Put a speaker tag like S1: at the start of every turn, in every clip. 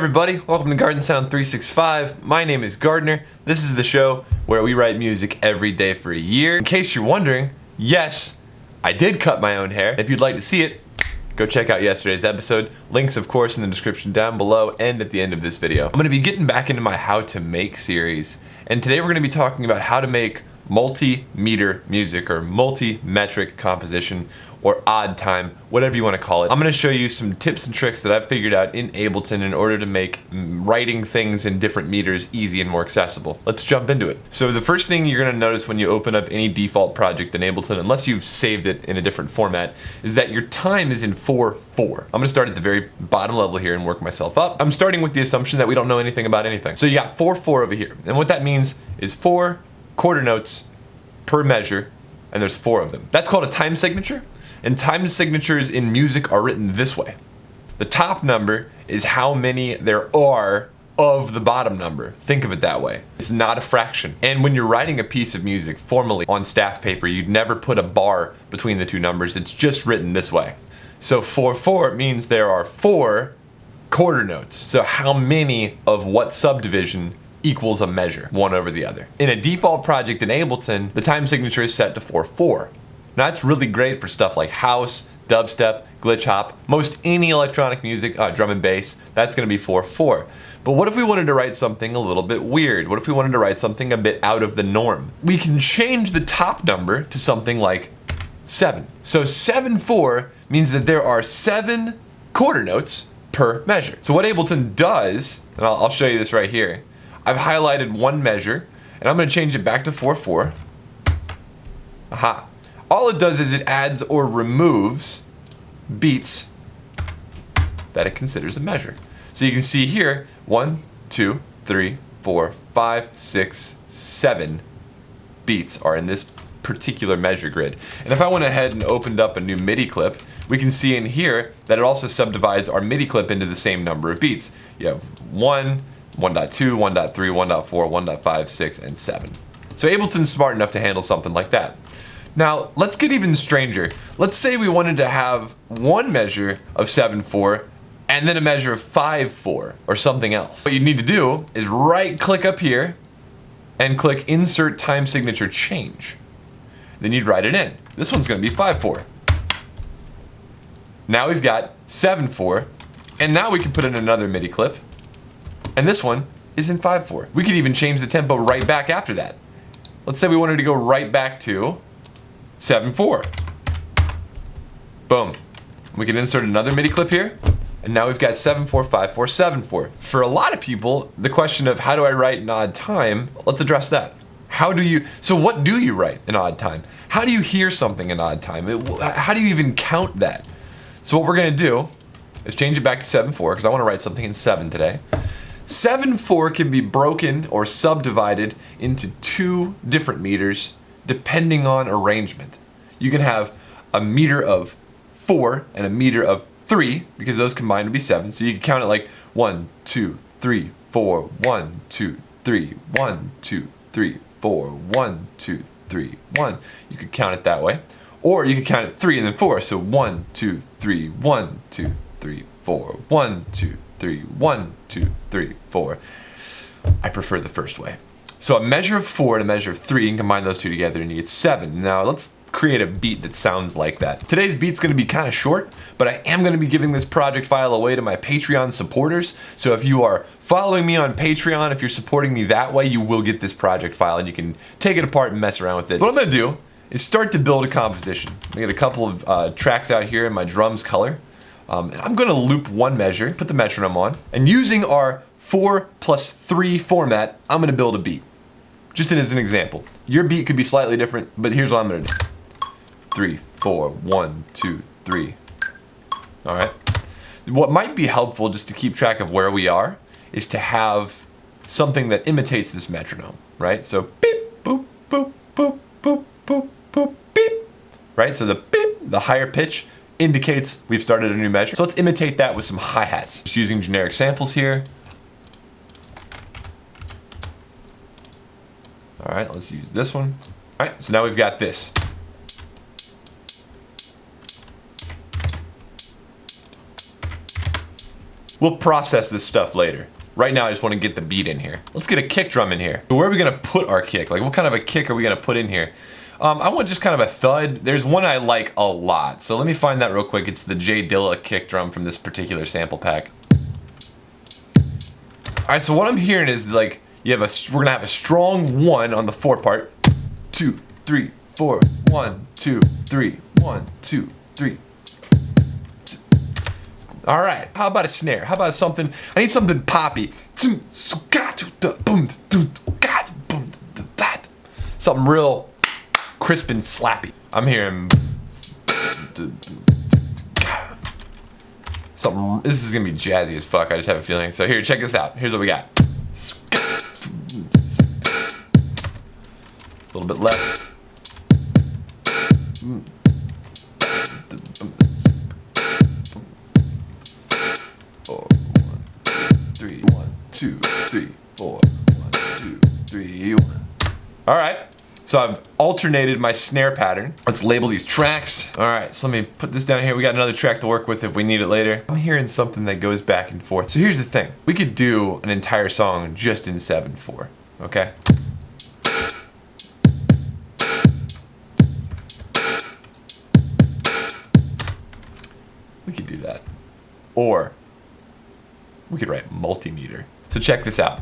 S1: everybody, welcome to Garden Sound 365. My name is Gardner. This is the show where we write music every day for a year. In case you're wondering, yes, I did cut my own hair. If you'd like to see it, go check out yesterday's episode. Links, of course, in the description down below and at the end of this video. I'm going to be getting back into my How to Make series, and today we're going to be talking about how to make multi-meter music or multi-metric composition or odd time, whatever you want to call it. I'm going to show you some tips and tricks that I've figured out in Ableton in order to make writing things in different meters easy and more accessible. Let's jump into it. So the first thing you're going to notice when you open up any default project in Ableton, unless you've saved it in a different format, is that your time is in 4/4. I'm going to start at the very bottom level here and work myself up. I'm starting with the assumption that we don't know anything about anything. So you got 4/4 over here. And what that means is 4 quarter notes per measure, and there's 4 of them. That's called a time signature. And time signatures in music are written this way. The top number is how many there are of the bottom number. Think of it that way. It's not a fraction. And when you're writing a piece of music formally on staff paper, you'd never put a bar between the two numbers. It's just written this way. So 4/4 means there are 4 quarter notes. So how many of what subdivision equals a measure, one over the other. In a default project in Ableton, the time signature is set to 4/4. Now that's really great for stuff like house, dubstep, glitch hop, most any electronic music, drum and bass, that's going to be 4/4. But what if we wanted to write something a little bit weird? What if we wanted to write something a bit out of the norm? We can change the top number to something like 7. So 7/4 means that there are 7 quarter notes per measure. So what Ableton does, and I'll show you this right here, I've highlighted one measure, and I'm going to change it back to 4/4. Aha. All it does is it adds or removes beats that it considers a measure. So you can see here, 1, 2, 3, 4, 5, 6, 7 beats are in this particular measure grid. And if I went ahead and opened up a new MIDI clip, we can see in here that it also subdivides our MIDI clip into the same number of beats. You have 1, 1.2, 1.3, 1.4, 1.5, 6, and 7. So Ableton's smart enough to handle something like that. Now, let's get even stranger. Let's say we wanted to have one measure of 7/4 and then a measure of 5/4 or something else. What you need to do is right-click up here and click Insert Time Signature Change. Then you'd write it in. This one's going to be 5/4. Now we've got 7/4, and now we can put in another MIDI clip, and this one is in 5/4. We could even change the tempo right back after that. Let's say we wanted to go right back to 7/4. Boom. We can insert another MIDI clip here, and now we've got 7/4, 5/4, 7/4. For a lot of people, the question of how do I write in odd time, let's address that. So what do you write in odd time? How do you hear something in odd time? How do you even count that? So what we're going to do is change it back to 7/4 because I want to write something in 7 today. 7/4 can be broken or subdivided into 2 different meters depending on arrangement. You can have a meter of 4 and a meter of 3 because those combined would be 7. So you can count it like 1, 2, 3, 4, 1, 2, 3, 1, 2, 3, 4, 1, 2, 3, 1. You could count it that way. Or you could count it 3 and then 4. So 1, 2, 3, 1, 2, 3, 4, 1, 2, 3, 1, 2, 3, 4. I prefer the first way. So a measure of 4 and a measure of 3, you can combine those two together and you get 7. Now let's create a beat that sounds like that. Today's beat's going to be kind of short, but I am going to be giving this project file away to my Patreon supporters. So if you are following me on Patreon, if you're supporting me that way, you will get this project file and you can take it apart and mess around with it. What I'm going to do is start to build a composition. I got a couple of tracks out here in my drums color. And I'm going to loop one measure, put the metronome on, and using our 4+3 format, I'm going to build a beat. Just as an example. Your beat could be slightly different, but here's what I'm going to do. 3, 4, 1, 2, 3. All right. What might be helpful just to keep track of where we are is to have something that imitates this metronome, right? So beep, boop, boop, boop, boop, boop, boop, beep. Right? So the beep, the higher pitch, indicates we've started a new measure. So let's imitate that with some hi-hats. Just using generic samples here. All right, let's use this one. All right, so now we've got this. We'll process this stuff later. Right now, I just want to get the beat in here. Let's get a kick drum in here. So where are we gonna put our kick? Like, what kind of a kick are we gonna put in here? I want just kind of a thud. There's one I like a lot. So let me find that real quick. It's the J Dilla kick drum from this particular sample pack. All right, so what I'm hearing is like, we're gonna have a strong 1 on the 4 part. 2, 3, 4, 1, 2, 3, 1, 2, 3. All right, how about a snare? How about something, I need something poppy. Something real crisp and slappy. I'm hearing something, this is gonna be jazzy as fuck, I just have a feeling. So here, check this out. Here's what we got. A little bit less. 3, 1, 2, 3, 4, 1, 2, 3, 1. All right, so I've alternated my snare pattern. Let's label these tracks. All right, so let me put this down here. We got another track to work with if we need it later. I'm hearing something that goes back and forth. So here's the thing. We could do an entire song just in 7/4, okay? We could do that. Or we could write multimeter. So check this out.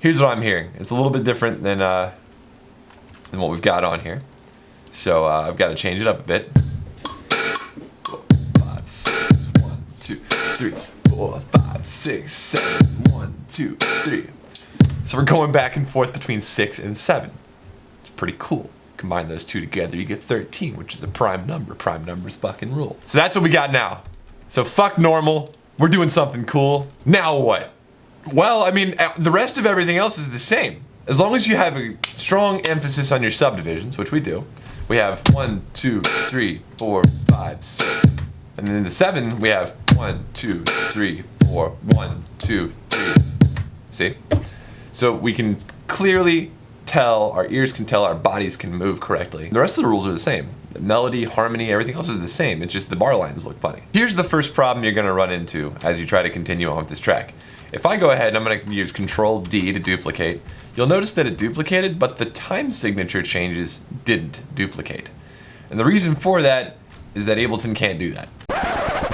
S1: Here's what I'm hearing. It's a little bit different than what we've got on here. So I've got to change it up a bit. 5, 6, 1, 2, 3, 4, 5, 6, 7, 1, 2, 3. So we're going back and forth between 6 and 7. It's pretty cool. Combine those two together, you get 13, which is a prime number. Prime numbers fucking rule. So that's what we got now. So fuck normal. We're doing something cool. Now what? Well, I mean, the rest of everything else is the same. As long as you have a strong emphasis on your subdivisions, which we do. We have 1, 2, 3, 4, 5, 6. And then in the 7, we have 1, 2, 3, 4, 1, 2, 3. See? So we can clearly tell, our ears can tell, our bodies can move correctly. The rest of the rules are the same. The melody, harmony, everything else is the same. It's just the bar lines look funny. Here's the first problem you're gonna run into as you try to continue on with this track. If I go ahead and I'm gonna use Control D to duplicate, you'll notice that it duplicated, but the time signature changes didn't duplicate. And the reason for that is that Ableton can't do that.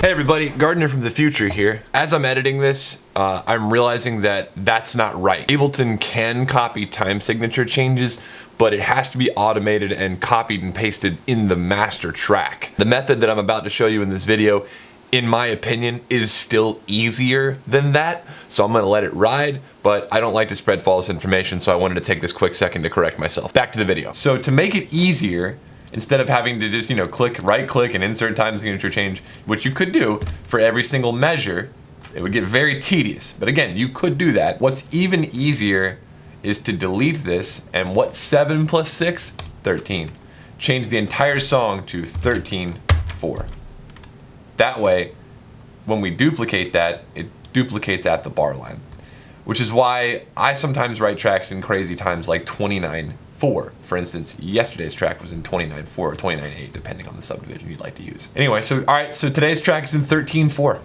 S1: Hey everybody, Gardner from the future here. As I'm editing this, I'm realizing that that's not right. Ableton can copy time signature changes, but it has to be automated and copied and pasted in the master track. The method that I'm about to show you in this video, in my opinion, is still easier than that, so I'm gonna let it ride, but I don't like to spread false information, so I wanted to take this quick second to correct myself. Back to the video. So to make it easier, instead of having to just, right click and insert time signature change, which you could do for every single measure, it would get very tedious. But again, you could do that. What's even easier is to delete this, and what's 7 plus 6? 13. Change the entire song to 13/4. That way, when we duplicate that, it duplicates at the bar line. Which is why I sometimes write tracks in crazy times like 29/4. For instance, yesterday's track was in 29/4 or 29/8, depending on the subdivision you'd like to use. Anyway, so alright, so today's track is in 13/4.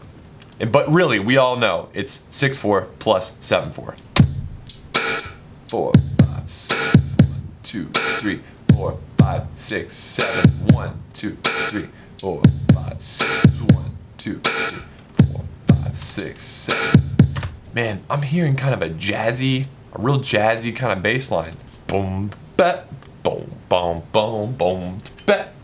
S1: But really, we all know it's 6/4 plus 7/4. 4, 5, 6, 1, 2, 3, 4, 5, 6, 7, 1, 2, 3, 4, 5, 6, 1, 2, 3, 4, 5, 6, 7. Man, I'm hearing kind of a real jazzy kind of bass line. Boom, bat, boom, boom, boom, boom, bat.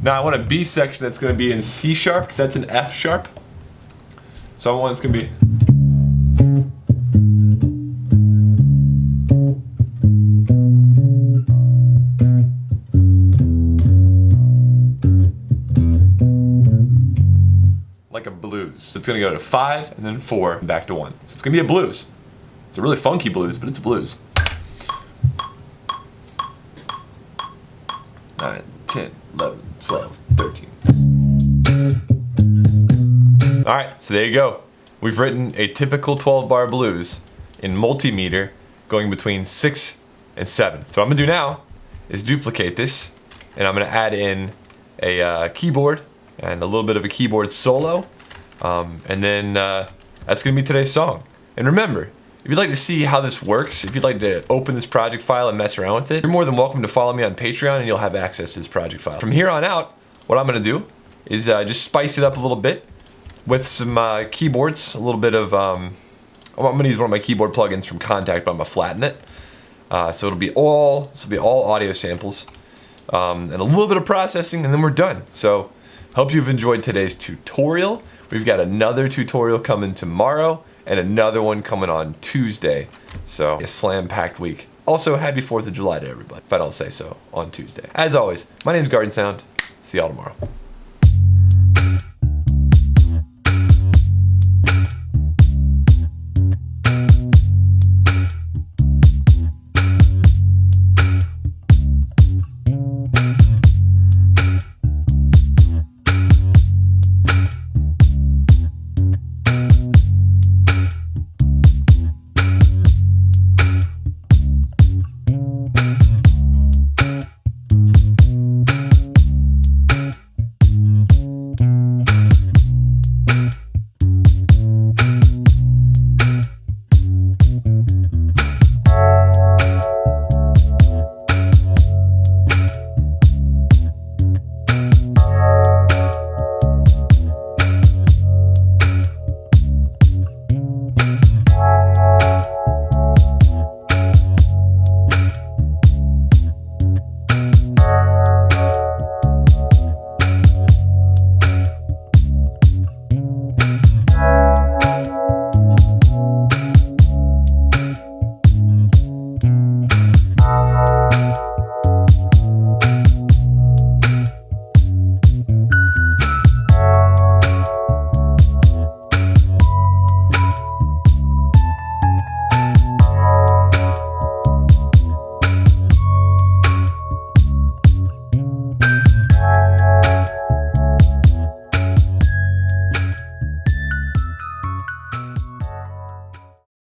S1: Now I want a B section that's going to be in C sharp, because that's an F sharp. So I want it's going to be. Like a blues. So it's going to go to 5 and then 4 and back to 1. So it's going to be a blues. It's a really funky blues, but it's a blues. 9, 10, 11, 12, 13. Alright, so there you go. we've written a typical 12-bar blues in multimeter going between 6 and 7. So what I'm gonna do now is duplicate this, and I'm gonna add in a keyboard and a little bit of a keyboard solo, and then that's gonna be today's song. And remember, if you'd like to see how this works, if you'd like to open this project file and mess around with it, you're more than welcome to follow me on Patreon and you'll have access to this project file. From here on out, what I'm gonna do is just spice it up a little bit with some keyboards, a little bit of, I'm gonna use one of my keyboard plugins from Contact, but I'm gonna flatten it. So it'll be all audio samples, and a little bit of processing, and then we're done. So hope you've enjoyed today's tutorial. We've got another tutorial coming tomorrow, and another one coming on Tuesday. So a slam-packed week. Also, happy 4th of July to everybody, if I don't say so, on Tuesday. As always, my name's GARDNSOUND. See y'all tomorrow.